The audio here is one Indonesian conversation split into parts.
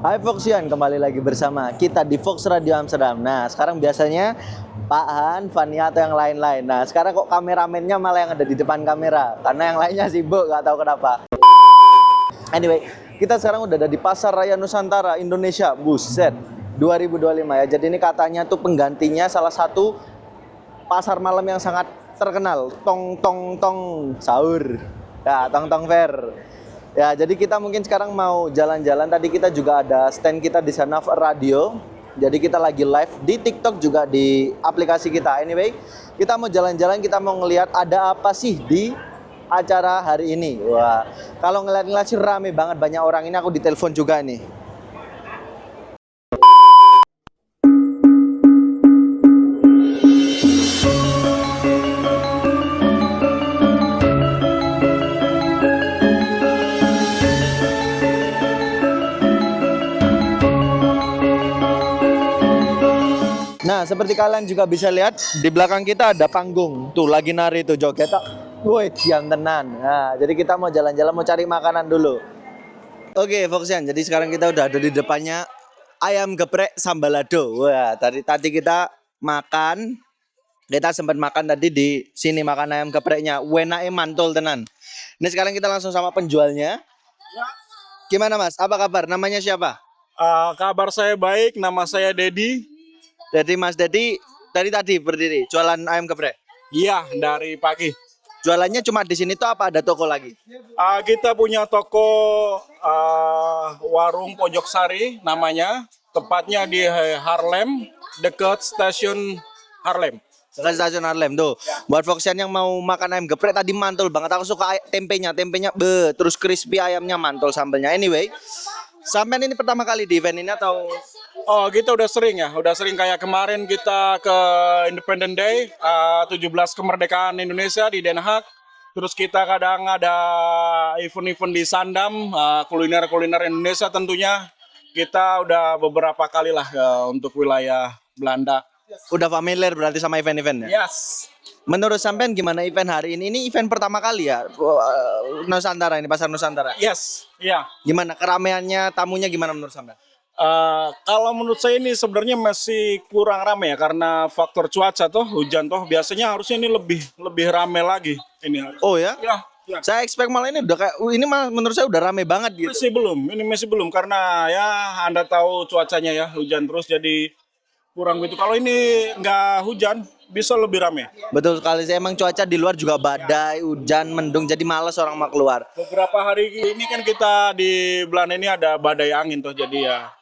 Hai Foxian, kembali lagi bersama kita di Fox Radio Amsterdam. Nah, sekarang biasanya Pak Han, Fania atau yang lain-lain. Nah, sekarang kok kameramennya malah yang ada di depan kamera, karena yang lainnya sibuk, nggak tahu kenapa. Anyway, kita sekarang udah ada di Pasar Raya Nusantara Indonesia. Buset, 2025 ya. Jadi ini katanya tuh penggantinya salah satu pasar malam yang sangat terkenal, Tong Tong Tong Sahur. Ya, Tong Tong Fair. Ya, jadi kita mungkin sekarang mau jalan-jalan. Tadi kita juga ada stand kita di sana radio. Jadi kita lagi live di TikTok juga di aplikasi kita. Anyway, kita mau jalan-jalan, kita mau ngelihat ada apa sih di acara hari ini. Wah, kalau ngeliat-ngeliat sih rame banget, banyak orang. Ini aku ditelepon juga nih. Nah, seperti kalian juga bisa lihat di belakang kita ada panggung. Tuh lagi nari tuh joget. Woi, diam tenan. Nah, jadi kita mau jalan-jalan, mau cari makanan dulu. Oke, Foxian. Jadi sekarang kita udah ada di depannya ayam geprek sambalado. Wah, tadi kita makan. Kita sempat makan tadi di sini, makan ayam gepreknya. Wenake mantul tenan. Ini sekarang kita langsung sama penjualnya. Gimana Mas? Apa kabar? Namanya siapa? Kabar saya baik, nama saya Dedi. Jadi Mas Dedi tadi berdiri jualan ayam geprek. Iya, dari pagi. Jualannya cuma di sini tuh apa ada toko lagi? Kita punya toko warung Pojok Sari namanya, tepatnya di Haarlem, dekat stasiun Haarlem. Dekat stasiun Haarlem tuh. Buat Foxian yang mau makan ayam geprek tadi mantul banget. Aku suka tempenya terus crispy, ayamnya mantul, sambelnya. Anyway, sampean ini pertama kali di event ini atau? Oh, kita udah sering kayak kemarin kita ke Independence Day, 17 kemerdekaan Indonesia di Den Haag. Terus kita kadang ada event-event di Sandam, kuliner-kuliner Indonesia tentunya. Kita udah beberapa kali lah untuk wilayah Belanda. Udah familiar berarti sama event-eventnya? Yes. Menurut sampean gimana event hari ini? Ini event pertama kali ya? Nusantara ini, Pasar Nusantara? Yes, iya. Gimana keramaiannya, tamunya gimana menurut sampean? Kalau menurut saya ini sebenarnya masih kurang ramai ya karena faktor cuaca toh, hujan toh. Biasanya harusnya ini lebih ramai lagi ini. Oh ya? Ya, ya. Saya expect malah ini udah kayak ini malah menurut saya udah ramai banget gitu. Masih belum karena ya Anda tahu cuacanya ya, hujan terus jadi kurang gitu. Kalau ini nggak hujan bisa lebih ramai. Betul sekali, saya emang cuaca di luar juga badai, hujan, mendung, jadi malas orang mau keluar. Beberapa hari ini kan kita di Belanda ini ada badai angin toh, jadi ya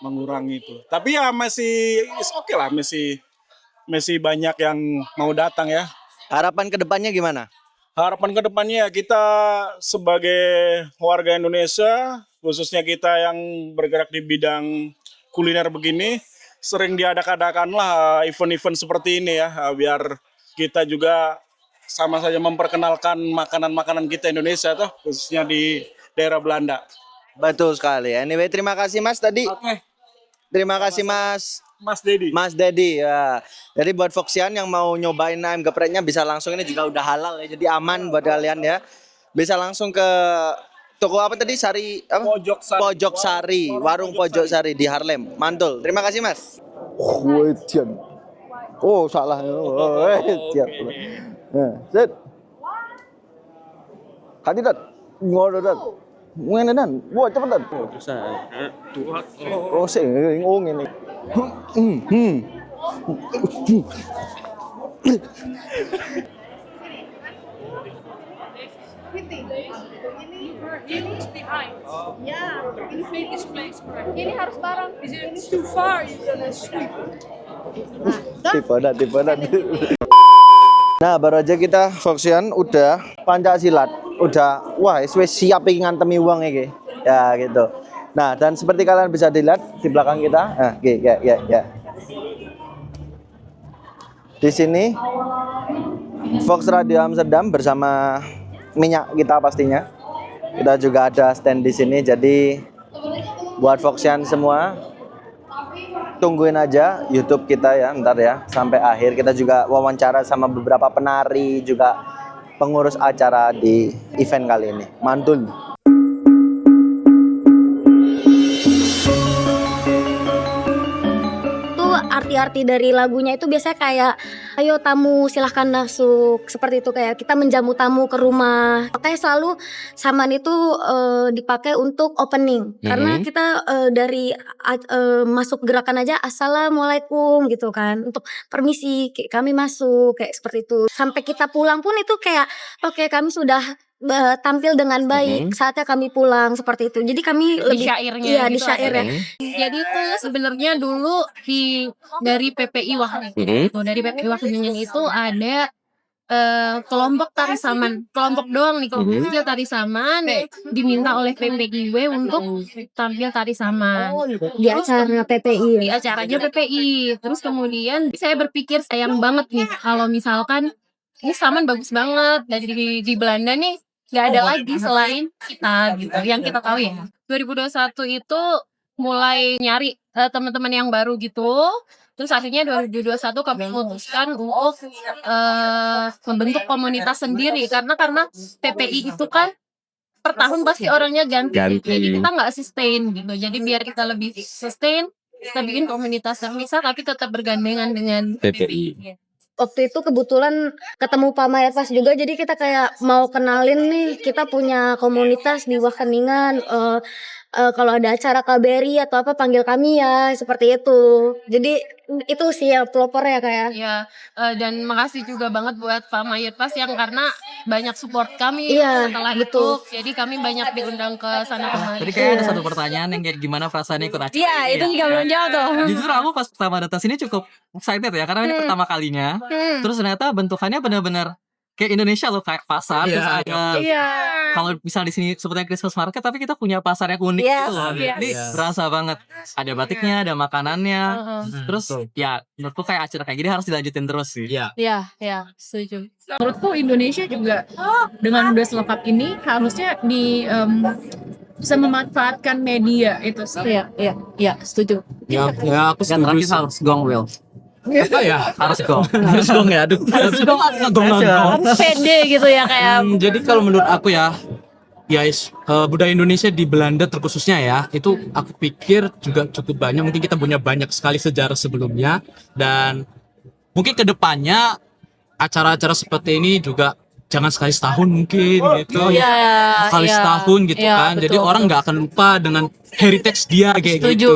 mengurangi itu. Tapi ya masih oke lah, masih banyak yang mau datang ya. Harapan kedepannya gimana? Harapan kedepannya ya kita sebagai warga Indonesia, khususnya kita yang bergerak di bidang kuliner begini, sering diadakan-adakanlah event-event seperti ini ya, biar kita juga sama saja memperkenalkan makanan-makanan kita Indonesia tuh, khususnya di daerah Belanda. Betul sekali. Anyway, terima kasih Mas tadi. Oke. Terima kasih Mas Dedi. Mas Dedi ya. Jadi buat Foxian yang mau nyobain ayam gepreknya bisa langsung, ini juga udah halal ya. Jadi aman buat kalian ya. Bisa langsung ke toko apa tadi? Sari apa? Pojok Sari, warung Pojok Sari di Haarlem. Mantul. Terima kasih Mas. Oh, salah. Siap. Nah, set. Kandidat. Ngododat. Ngene dan, wah cepetan. Oh, sih, ngene. Ini harus bareng. It's too far. You're gonna sweep. Tipe. Nah, baru aja kita Foxian udah Pancasilat, udah wah wis siap iki ngantemi wong iki. Ya gitu. Nah, dan seperti kalian bisa dilihat di belakang kita, nah, ya. Di sini Fox Radio Amsterdam bersama minyak kita pastinya. Kita juga ada stand di sini, jadi buat Foxian semua tungguin aja YouTube kita ya, ntar ya sampai akhir. Kita juga wawancara sama beberapa penari, juga pengurus acara di event kali ini. Mantul. arti-arti dari lagunya itu biasanya kayak ayo tamu silahkan masuk, seperti itu, kayak kita menjamu tamu ke rumah. Makanya selalu saman itu dipakai untuk opening karena kita dari masuk gerakan aja assalamualaikum gitu kan, untuk permisi kami masuk kayak seperti itu. Sampai kita pulang pun itu kayak oke kami sudah tampil dengan baik, saatnya kami pulang seperti itu. Jadi kami lebih syairnya iya di gitu syairnya. Jadi itu sebenarnya dulu dari PPI Wahyunian. Dari PPI Wahyunian itu ada kelompok tari saman, kelompok doang nih, kelompok kecil tari saman diminta oleh PPIW untuk tampil tari saman Di acara PPI di acaranya PPI. Terus kemudian saya berpikir sayang banget nih kalau misalkan ini saman bagus banget dan di Belanda nih nggak ada lagi selain kita gitu yang kita tahu ya. 2021 itu mulai nyari teman-teman yang baru gitu. Terus akhirnya 2021 kami memutuskan untuk membentuk komunitas sendiri karena PPI itu kan per tahun pasti orangnya ganti. Jadi kita nggak sustain gitu. Jadi biar kita lebih sustain, kita bikin komunitas yang bisa tapi tetap bergandengan dengan PPI. Waktu itu kebetulan ketemu Pak Mayatwas juga, jadi kita kayak mau kenalin nih kita punya komunitas di Wageningen. Kalau ada acara KBRI atau apa panggil kami ya, seperti itu. Jadi itu sih ya pelopornya kayak. Ya, dan makasih juga banget buat Pak Mayatwas yang karena banyak support kami Iya, setelah betul. itu. Jadi kami banyak diundang ke sana kemari. Tadi kayak ada satu pertanyaan yang kayak gimana perasaannya ikut acara. Iya, itu juga belum jawab tuh. Jujur aku pas pertama datang sini cukup excited ya karena ini pertama kalinya. Terus ternyata bentukannya benar-benar kayak Indonesia loh, kayak pasar terus ada kalau misal di sini sebutnya Christmas market tapi kita punya pasar yang unik gitu loh. Jadi berasa banget. Ada batiknya, ada makanannya. Terus ya menurutku kayak acara kayak gini harus dilanjutin terus sih. Iya, setuju. Menurutku Indonesia juga dengan udah selengkap ini harusnya bisa memanfaatkan media itu sih. Iya, setuju. Ya aku Kan setuju. terakhir harus gong Will. Apa ya? Harus gong. Harus gong ya. Aduh. Harus gong. Pede gitu ya kayak Jadi kalau menurut aku ya, budaya Indonesia di Belanda terkhususnya ya, itu aku pikir juga cukup banyak. Mungkin kita punya banyak sekali sejarah sebelumnya dan mungkin kedepannya acara-acara seperti ini juga jangan sekali setahun mungkin gitu. Sekali setahun gitu kan. Jadi orang nggak akan lupa dengan heritage dia kayak gitu.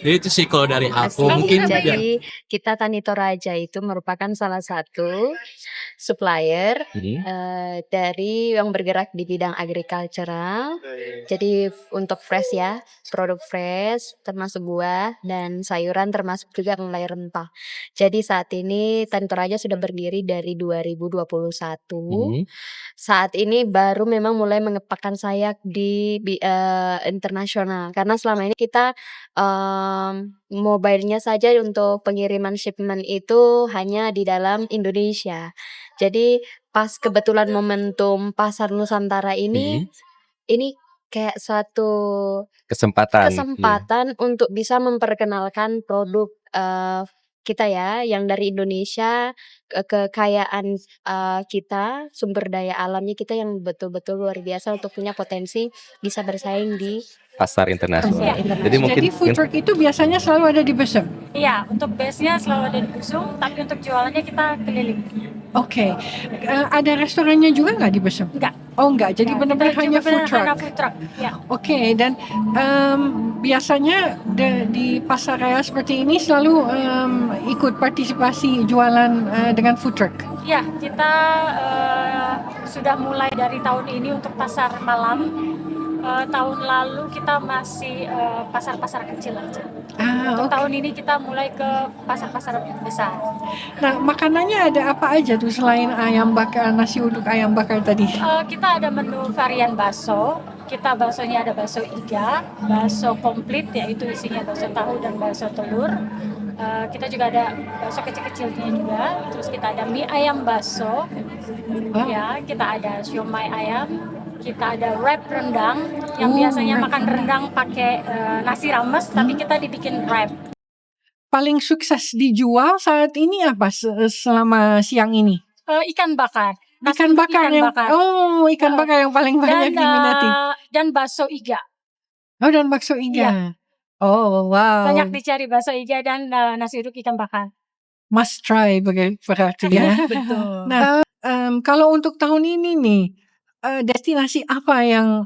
Jadi itu sih kalau dari aku mungkin ya. Jadi kita Tani Toraja itu merupakan salah satu supplier dari yang bergerak di bidang agricultural. Jadi untuk fresh ya, produk fresh termasuk buah dan sayuran termasuk juga mulai rempah. Jadi saat ini Tani Toraja sudah berdiri dari 2021. Saat ini baru memang mulai mengepakkan sayap di internasional karena selama ini kita mobile-nya saja untuk pengiriman shipment itu hanya di dalam Indonesia. Jadi pas kebetulan momentum pasar Nusantara ini kayak suatu kesempatan untuk bisa memperkenalkan produk kita ya yang dari Indonesia, kekayaan kita, sumber daya alamnya kita yang betul-betul luar biasa untuk punya potensi bisa bersaing di pasar internasional. Jadi food truck itu biasanya selalu ada di Besem? Iya, untuk base-nya selalu ada di Busung, tapi untuk jualannya kita keliling. Oke. Ada restorannya juga nggak di Besem? Enggak. Oh enggak, jadi benar-benar hanya food truck. Hanya food truck, ya. Oke, dan biasanya di pasar raya seperti ini selalu ikut partisipasi jualan dengan food truck? Iya, kita sudah mulai dari tahun ini untuk pasar malam. Tahun lalu kita masih pasar-pasar kecil aja. Untuk tahun ini kita mulai ke pasar-pasar besar. Nah, makanannya ada apa aja tuh selain ayam bakar, nasi uduk ayam bakar tadi? Kita ada menu varian bakso. Baksonya ada bakso iga, bakso komplit yaitu isinya bakso tahu dan bakso telur. Kita juga ada bakso kecil-kecilnya juga. Terus kita ada mie ayam bakso. Ya, kita ada siomay ayam. Kita ada wrap rendang yang biasanya makan rendang pakai nasi rames, tapi kita dibikin wrap. Paling sukses dijual saat ini apa selama siang ini? Ikan bakar. Ikan bakar yang paling banyak diminati. Dan bakso iga. Oh, dan bakso iga. Iya. Oh, wow. Banyak dicari bakso iga dan nasi uduk ikan bakar. Must try berarti ya. Betul. Nah, kalau untuk tahun ini nih, destinasi apa yang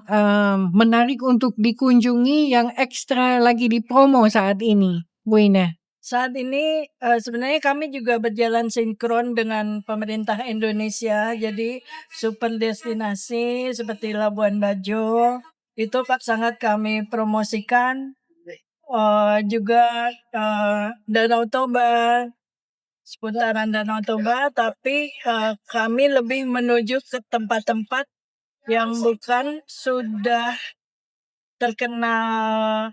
menarik untuk dikunjungi yang ekstra lagi dipromo saat ini, Bu Ina? Saat ini sebenarnya kami juga berjalan sinkron dengan pemerintah Indonesia. Jadi super destinasi seperti Labuan Bajo itu sangat kami promosikan. Juga Danau Toba, seputaran Danau Toba, tapi kami lebih menuju ke tempat-tempat yang bukan sudah terkenal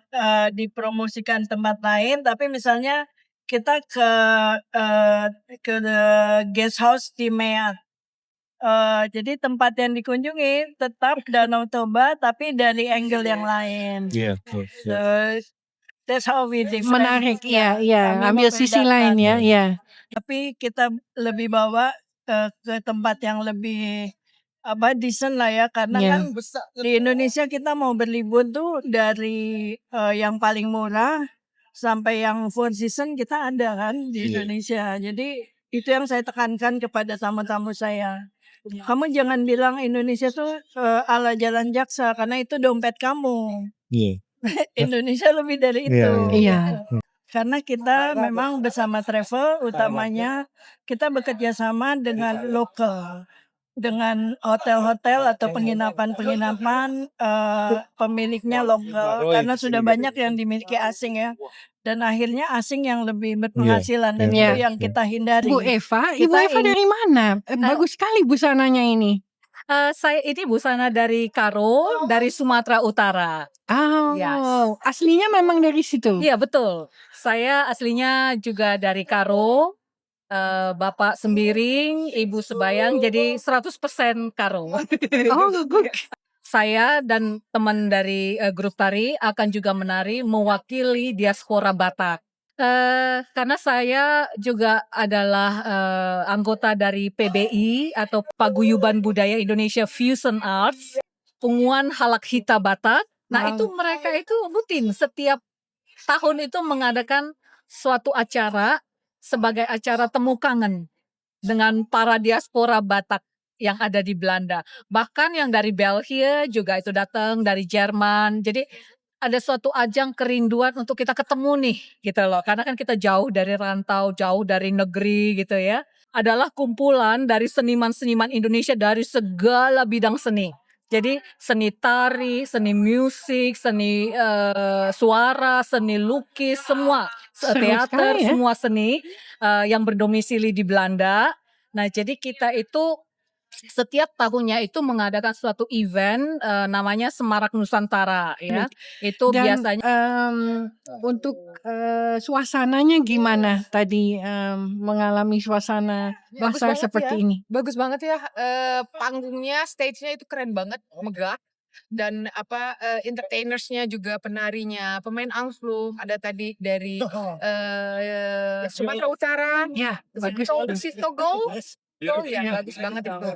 dipromosikan tempat lain, tapi misalnya kita ke guest house di Meat. Jadi tempat yang dikunjungi tetap Danau Toba, tapi dari angle yang lain. So, that's how we different. Menarik, ya, ambil sisi lain ya, Tapi kita lebih bawa ke tempat yang lebih decent lah ya, karena kan di Indonesia kita mau berlibur tuh dari yang paling murah sampai yang four season kita ada kan di Indonesia. Jadi itu yang saya tekankan kepada tamu-tamu saya. Kamu jangan bilang Indonesia tuh ala Jalan Jaksa, karena itu dompet kamu. Indonesia lebih dari itu. Karena kita memang bersama travel, utamanya kita bekerja sama dengan lokal, dengan hotel-hotel atau penginapan-penginapan pemiliknya lokal, karena sudah banyak yang dimiliki asing ya. Dan akhirnya asing yang lebih berpenghasilan, dan itu yang kita hindari. Bu Eva, Ibu Eva dari mana? Bagus sekali busananya ini. Saya ini busana dari Karo, dari Sumatera Utara. Aslinya memang dari situ? Iya, betul. Saya aslinya juga dari Karo, Bapak Sembiring, Ibu Sebayang, jadi 100% Karo. Saya dan teman dari grup tari akan juga menari mewakili diaspora Batak. Karena saya juga adalah anggota dari PBI atau Paguyuban Budaya Indonesia Fusion Arts, Punguan Halak Hita Batak. Nah, itu mereka itu rutin setiap tahun itu mengadakan suatu acara sebagai acara temu kangen dengan para diaspora Batak yang ada di Belanda. Bahkan yang dari Belgia juga itu datang, dari Jerman. Jadi ada suatu ajang kerinduan untuk kita ketemu nih gitu loh. Karena kan kita jauh dari rantau, jauh dari negeri gitu ya. Adalah kumpulan dari seniman-seniman Indonesia dari segala bidang seni. Jadi seni tari, seni musik, seni suara, seni lukis, semua. Teater, semua seni yang berdomisili di Belanda. Nah, jadi kita itu setiap tahunnya itu mengadakan suatu event namanya Semarak Nusantara ya. Itu Dan, biasanya untuk suasananya gimana tadi mengalami suasana basar seperti ini? Bagus banget ya, panggungnya, stage-nya itu keren banget, megah. Dan entertainersnya juga, penarinya, pemain angklung ada tadi dari Sumatera Utara, bagus. Sitogo. Bagus banget itu.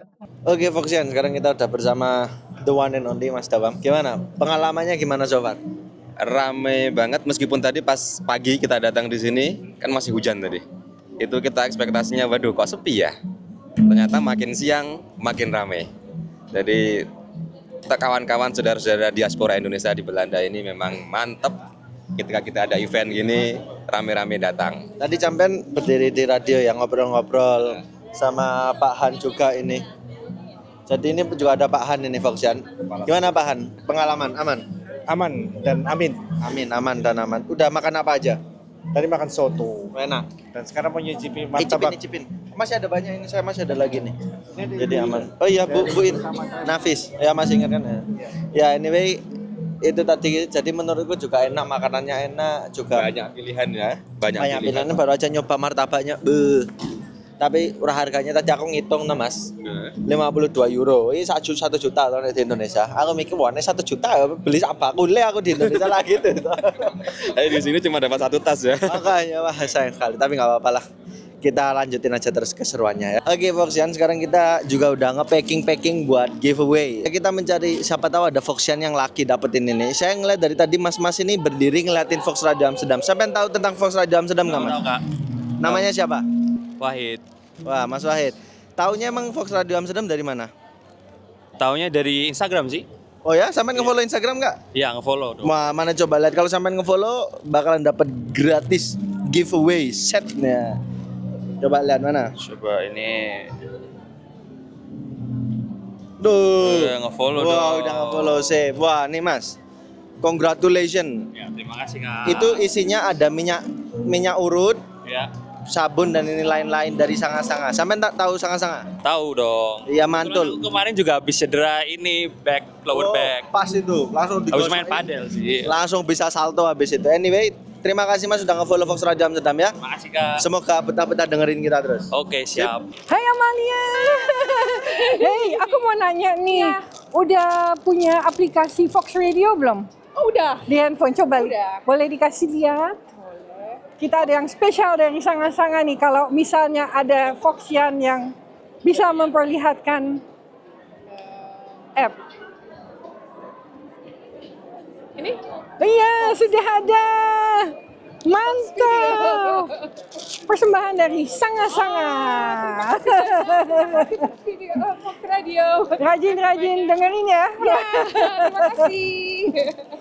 Oke, Foxian, sekarang kita udah bersama the one and only Mas Dawam. Gimana? Pengalamannya gimana so far? Rame banget, meskipun tadi pas pagi kita datang di sini kan masih hujan tadi. Itu kita ekspektasinya, waduh kok sepi ya. Ternyata makin siang makin rame. Jadi kawan-kawan saudara-saudara diaspora Indonesia di Belanda ini memang mantep. Ketika kita ada event gini rame-rame datang. Tadi sampean berdiri di radio yang ngobrol-ngobrol sama Pak Han juga ini. Jadi ini juga ada Pak Han ini, Foxian. Gimana Pak Han? Pengalaman aman? Aman dan amin. Amin, aman dan aman. Udah makan apa aja? Tadi makan soto. Enak. Dan sekarang mau nyicipin martabak. Icipin. Masih ada banyak ini, saya masih ada lagi nih. Jadi aman. Oh iya, Bu Nafis. Ya masih ingat kan ya? Ya anyway, itu tadi jadi menurutku juga enak, makanannya enak juga. Banyak pilihan ya. Banyak pilihan. Baru aja nyoba martabaknya. Tapi harganya tadi aku ngitung nih Mas, 52 euro. Ini 1 juta loh di Indonesia. Aku mikir wah ini 1 juta beli apa kuliah aku di Indonesia lagi tuh. Di sini cuma dapat 1 tas ya. Makanya wah sayang sekali. Tapi nggak apa-apa lah. kita lanjutin aja terus keseruannya ya. Oke Foxian, sekarang kita juga udah nge-packing buat giveaway. Kita mencari siapa tahu ada Foxian yang laki dapetin ini. Saya ngeliat dari tadi mas-mas ini berdiri ngeliatin Fox Radio Amsterdam. Siapa yang tahu tentang Fox Radio Amsterdam nggak mas? Tahu, Kak. Namanya siapa? Wahid. Wah Mas Wahid. Taunya emang Fox Radio Amsterdam dari mana? Taunya dari Instagram sih. Oh ya, sampai nge-follow Instagram nggak? Iya, nge-follow dong. Wah, mana coba lihat kalau sampai nge-follow bakalan dapat gratis giveaway setnya. Coba lihat mana? Coba ini. Duh. Nge-follow Wah, dong. udah nge-follow save. Wah, nih Mas. Congratulations. Ya, terima kasih Kak. Itu isinya ada minyak urut, Ya. sabun dan ini lain-lain dari Sanga-Sanga. Sampai tak tahu Sanga-Sanga? Tahu dong. Iya, mantul. Kebetulan kemarin juga habis cedera ini lower back. Pas itu, langsung Habis main padel sih. Langsung bisa salto habis itu. Anyway, terima kasih Mas sudah nge-follow Fox Radio Amsterdam ya. Makasih Kak. Semoga betah-betah dengerin kita terus. Oke, siap. Hai Amalia. Hey, aku mau nanya nih. Udah punya aplikasi Fox Radio belum? Oh, udah. Di handphone coba. Udah. Boleh dikasih lihat? Kita ada yang spesial dari Sanga-Sanga nih. Kalau misalnya ada Foxian yang bisa memperlihatkan app. Ini? Iya, sudah ada. Mantap. Persembahan dari Sanga-Sanga. Video Fox Radio. Rajin-rajin dengerin ya. Ya, terima kasih.